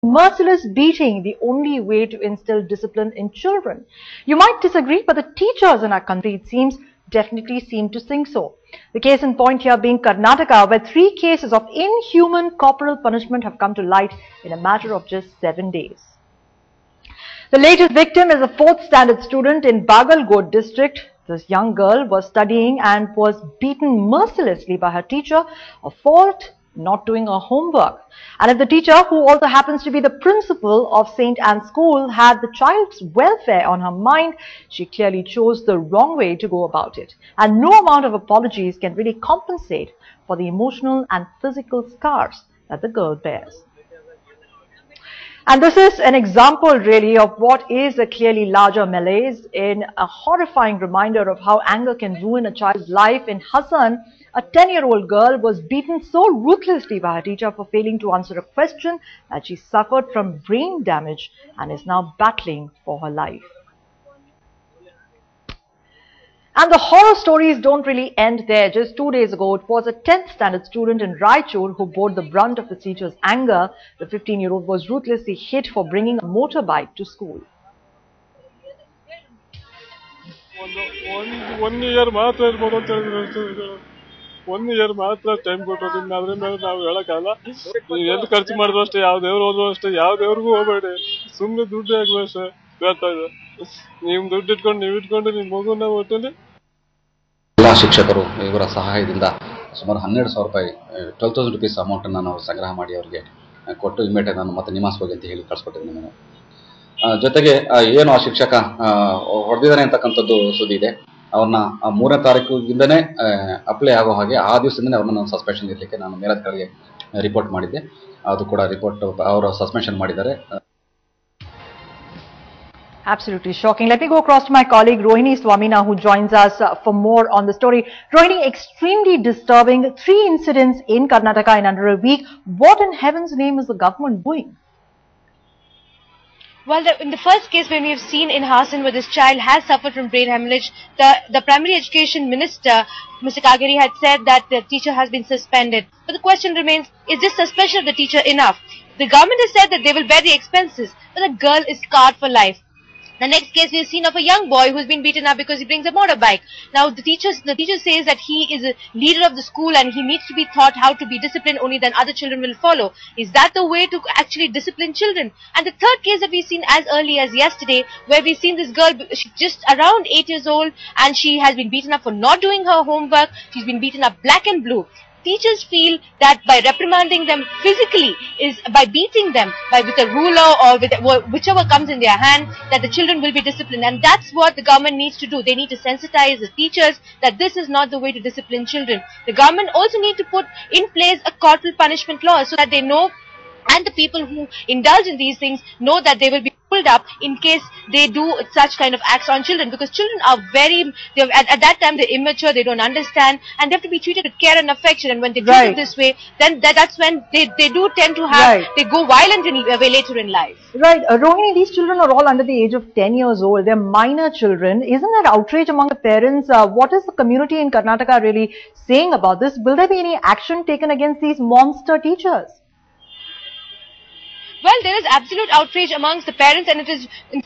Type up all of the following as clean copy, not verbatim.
Merciless beating the only way to instill discipline in children? You might disagree, but the teachers in our country, it seems, definitely seem to think so. The case in point here being Karnataka, where 3 cases of inhuman corporal punishment have come to light in a matter of just 7 days. The latest victim is a 4th standard student in Bagalkot district. This young girl was studying and was beaten mercilessly by her teacher, a fault not doing her homework. And if the teacher, who also happens to be the principal of St. Anne's School, had the child's welfare on her mind, she clearly chose the wrong way to go about it. And no amount of apologies can really compensate for the emotional and physical scars that the girl bears. And this is an example really of what is a clearly larger malaise, in a horrifying reminder of how anger can ruin a child's life. In Hassan, a 10-year-old girl was beaten so ruthlessly by her teacher for failing to answer a question that she suffered from brain damage and is now battling for her life. And the horror stories don't really end there. Just 2 days ago, it was a 10th standard student in Raichur who bore the brunt of the teacher's anger. The 15-year-old was ruthlessly hit for bringing a motorbike to school. One year ಮಾತ್ರ time ಕೊಟ್ಟಿದ್ದೀನಿ. ಅದ್ರ ಮೇಲೆ ನಾವು ಹೇಳಕ್ಕಾಗಲ್ಲ. ನೀವು ಎಲ್ಲಿ ಖರ್ಚು ಮಾಡಿದ್ರು ಅಷ್ಟೇ, ಯಾವ ದೇವ್ರು ಹೋದ್ರು ಅಷ್ಟೇ, ಯಾವ ದೇವ್ರಿಗೂ ಹೋಗಬೇಡಿ. ಸುಮ್ಮನೆ ದುಡ್ಡು ಹಾಕುವ ಅಷ್ಟೇ ಹೇಳ್ತಾ ಇದೆ. ನೀವು ದುಡ್ಡು ಇಟ್ಕೊಂಡು ನೀವು ಇಟ್ಕೊಂಡು ನಿಮ್ಮ ಮಗುನ ಒಟ್ಟಲ್ಲಿ ಎಲ್ಲ ಶಿಕ್ಷಕರು ಇವರ ಸಹಾಯದಿಂದ ಸುಮಾರು 12,000 ರೂಪಾಯಿ 12,000 rupees ಅಮೌಂಟ್ ನಾನು ಸಂಗ್ರಹ ಮಾಡಿ ಅವರಿಗೆ ಕೊಟ್ಟು ಇಮಿಡಿಯೇಟ್ ನಾನು ಮತ್ತೆ ನಿವಾಸ ಹೋಗಿ ಅಂತ ಹೇಳಿ ಕಳಿಸ್ಕೊಟ್ಟಿದ್ದೀನಿ ನಾನು. ಜೊತೆಗೆ ಏನು ಆ ಶಿಕ್ಷಕ ಹೊಡೆದಿದ್ದಾನೆ ಅಂತಕ್ಕಂಥದ್ದು ಸುದ್ದಿ ಇದೆ. ಅವ್ರನ್ನ 3ನೇ ತಾರೀಕಿಂದನೇ ಅಪ್ಲೈ ಆಗೋ ಹಾಗೆ ಆ ದಿವಸದಿಂದನೇ ಅವ್ರನ್ನ ನಾನು ಸಸ್ಪೆನ್ಷನ್ ಇರಲಿಕ್ಕೆ ನಾನು ಮೇಲಧಿಕಾರಿಗೆ ರಿಪೋರ್ಟ್ ಮಾಡಿದ್ದೆ. ಅದು ಕೂಡ ರಿಪೋರ್ಟ್ ಅವರು ಸಸ್ಪೆನ್ಷನ್ ಮಾಡಿದ್ದಾರೆ. Absolutely shocking. Let me go across to my colleague Rohini Swamina, who joins us for more on the story. Rohini, extremely disturbing. 3 incidents in Karnataka in under a week. What in heaven's name is the government doing? Well, in the first case, when we have seen in Hassan, where this child has suffered from brain hemorrhage, the primary education minister, Mr. Kageri, had said that the teacher has been suspended. But the question remains, is this suspension of the teacher enough? The government has said that they will bear the expenses, but the girl is scarred for life. The next case we have seen of a young boy who has been beaten up because he brings a motorbike. Now the teacher says that he is a leader of the school and he needs to be taught how to be disciplined, only then other children will follow. Is that the way to actually discipline children? And the third case that we've seen as early as yesterday, where we've seen this girl, she's just around 8 years old, and she has been beaten up for not doing her homework. She's been beaten up black and blue. Teachers feel that by reprimanding them physically, is by beating them with a ruler or with whichever comes in their hand, that the children will be disciplined. And that's what the government needs to do. They need to sensitize the teachers that this is not the way to discipline children. The government also need to put in place a corporal punishment law so that they know, and the people who indulge in these things know that they will be pulled up in case they do such kind of acts on children, because children are at that time they're immature, they don't understand, and they have to be treated with care and affection. And when they treat it this way, then that's when they do tend to have, they go violent in way later in life. Right. Rohini, these children are all under the age of 10 years old. They're minor children. Isn't there outrage among the parents? What is the community in Karnataka really saying about this? Will there be any action taken against these monster teachers? Well, there is absolute outrage amongst the parents, and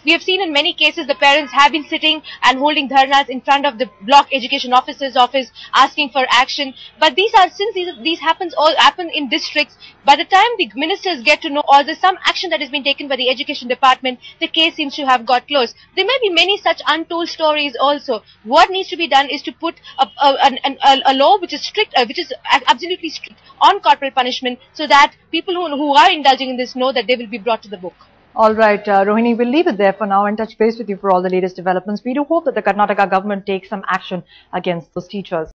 we have seen in many cases the parents have been sitting and holding dharnas in front of the block education officer's office asking for action. But since these happen in districts, by the time the ministers get to know, or there's some action that has been taken by the education department, the case seems to have got closed. There may be many such untold stories also. What needs to be done is to put a law which is strict, which is absolutely strict on corporal punishment, so that people who are indulging in this know that they will be brought to the book. All right, Rohini, we'll leave it there for now and touch base with you for all the latest developments. We do hope that the Karnataka government takes some action against those teachers.